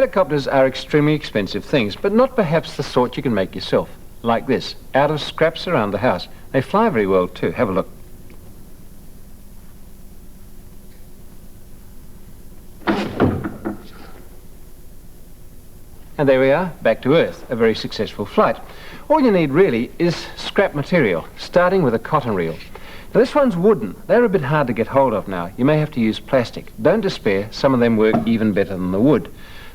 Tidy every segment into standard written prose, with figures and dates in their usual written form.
helicopters are extremely expensive things, but not perhaps the sort you can make yourself, like this, out of scraps around the house. They fly very well too. Have a look. And there we are, back to Earth, a very successful flight. All you need really is scrap material, starting with a cotton reel. Now this one's wooden. They're a bit hard to get hold of now. You may have to use plastic. Don't despair, some of them work even better than the wood.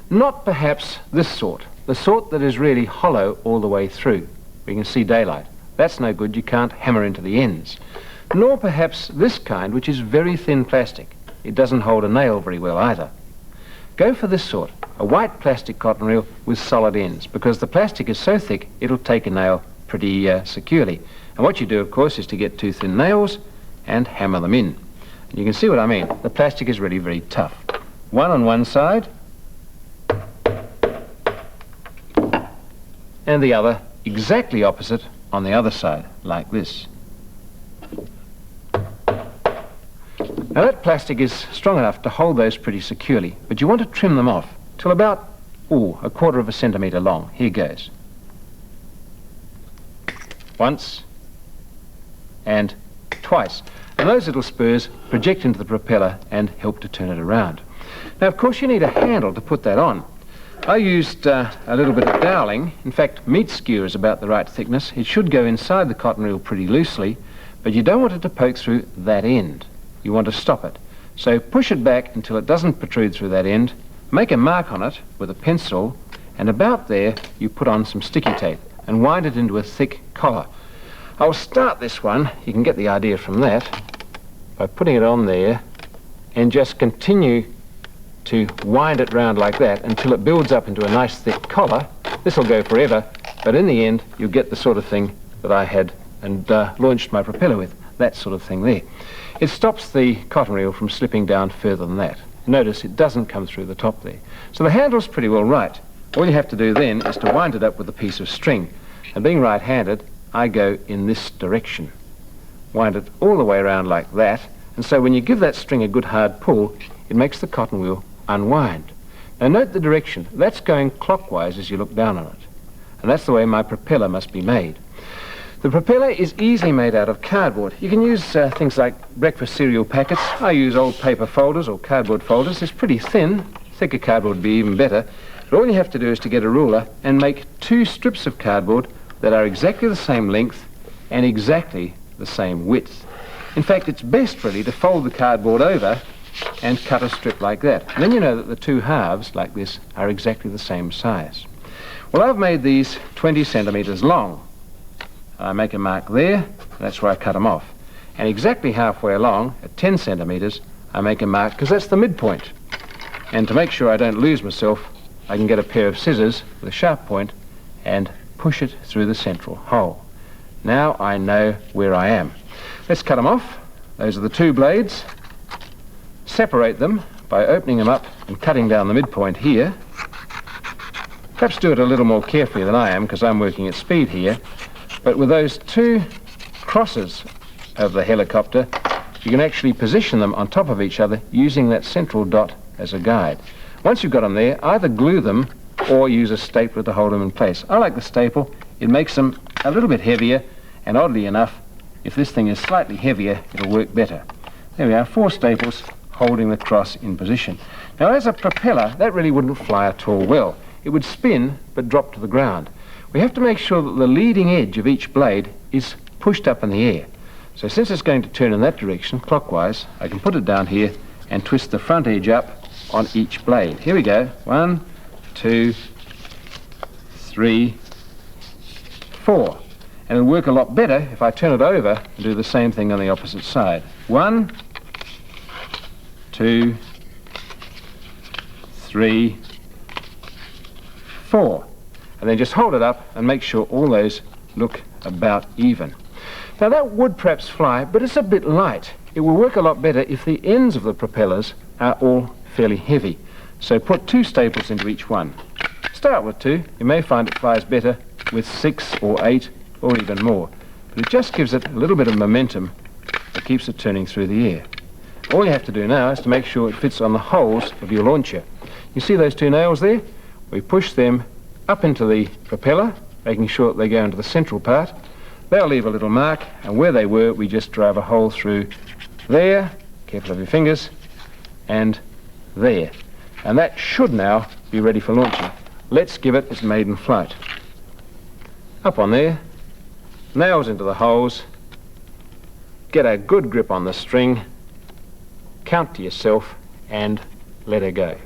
Not perhaps this sort, the sort that is really hollow all the way through, where you can see daylight. That's no good, you can't hammer into the ends. Nor perhaps this kind, which is very thin plastic. It doesn't hold a nail very well either. Go for this sort, a white plastic cotton reel with solid ends, because the plastic is so thick it'll take a nail pretty securely. And what you do, of course, is to get 2 thin nails and hammer them in. And you can see what I mean. The plastic is really very tough. One on one side, and the other exactly opposite on the other side, like this. Now that plastic is strong enough to hold those pretty securely, but you want to trim them off till about, a 1/4 centimetre long. Here goes. Once and twice. And those little spurs project into the propeller and help to turn it around. Now, of course, you need a handle to put that on. I used a little bit of doweling. In fact, meat skewer is about the right thickness. It should go inside the cotton reel pretty loosely, but you don't want it to poke through that end. You want to stop it. So push it back until it doesn't protrude through that end. Make a mark on it with a pencil, and about there you put on some sticky tape and wind it into a thick collar. I'll start this one, you can get the idea from that, by putting it on there and just continue to wind it round like that until it builds up into a nice thick collar. This will go forever, but in the end you'll get the sort of thing that I had and launched my propeller with, that sort of thing there. It stops the cotton reel from slipping down further than that. Notice it doesn't come through the top there. So the handle's pretty well right. All you have to do then is to wind it up with a piece of string. And being right-handed, I go in this direction. Wind it all the way around like that, and so when you give that string a good hard pull, it makes the cotton wheel unwind. Now note the direction. That's going clockwise as you look down on it. And that's the way my propeller must be made. The propeller is easily made out of cardboard. You can use things like breakfast cereal packets. I use old paper folders or cardboard folders. It's pretty thin. Thicker cardboard would be even better. But all you have to do is to get a ruler and make 2 strips of cardboard that are exactly the same length and exactly the same width. In fact, it's best really to fold the cardboard over and cut a strip like that. And then you know that the 2 halves, like this, are exactly the same size. Well, I've made these 20 centimetres long. I make a mark there, that's where I cut them off. And exactly halfway along, at 10 centimetres, I make a mark, because that's the midpoint. And to make sure I don't lose myself, I can get a pair of scissors with a sharp point and push it through the central hole. Now I know where I am. Let's cut them off. Those are the 2 blades. Separate them by opening them up and cutting down the midpoint here. Perhaps do it a little more carefully than I am, because I'm working at speed here. But with those 2 crosses of the helicopter, you can actually position them on top of each other using that central dot as a guide. Once you've got them there, either glue them or use a stapler to hold them in place. I like the staple. It makes them a little bit heavier, and oddly enough, if this thing is slightly heavier, it'll work better. There we are, 4 staples holding the cross in position. Now, as a propeller, that really wouldn't fly at all well. It would spin, but drop to the ground. We have to make sure that the leading edge of each blade is pushed up in the air. So since it's going to turn in that direction, clockwise, I can put it down here and twist the front edge up on each blade. Here we go. 1, 2, 3, 4. And it'll work a lot better if I turn it over and do the same thing on the opposite side. 1, 2, 3, 4. And then just hold it up and make sure all those look about even. Now that would perhaps fly, but it's a bit light. It will work a lot better if the ends of the propellers are all fairly heavy. So put 2 staples into each one. Start with 2. You may find it flies better with 6 or 8 or even more. But it just gives it a little bit of momentum that keeps it turning through the air. All you have to do now is to make sure it fits on the holes of your launcher. You see those 2 nails there? we push them up into the propeller, making sure that they go into the central part. They'll leave a little mark, and where they were, we just drive a hole through there, careful of your fingers, and there. And that should now be ready for launching. Let's give it its maiden flight. Up on there, nails into the holes, get a good grip on the string, count to yourself, and let her go.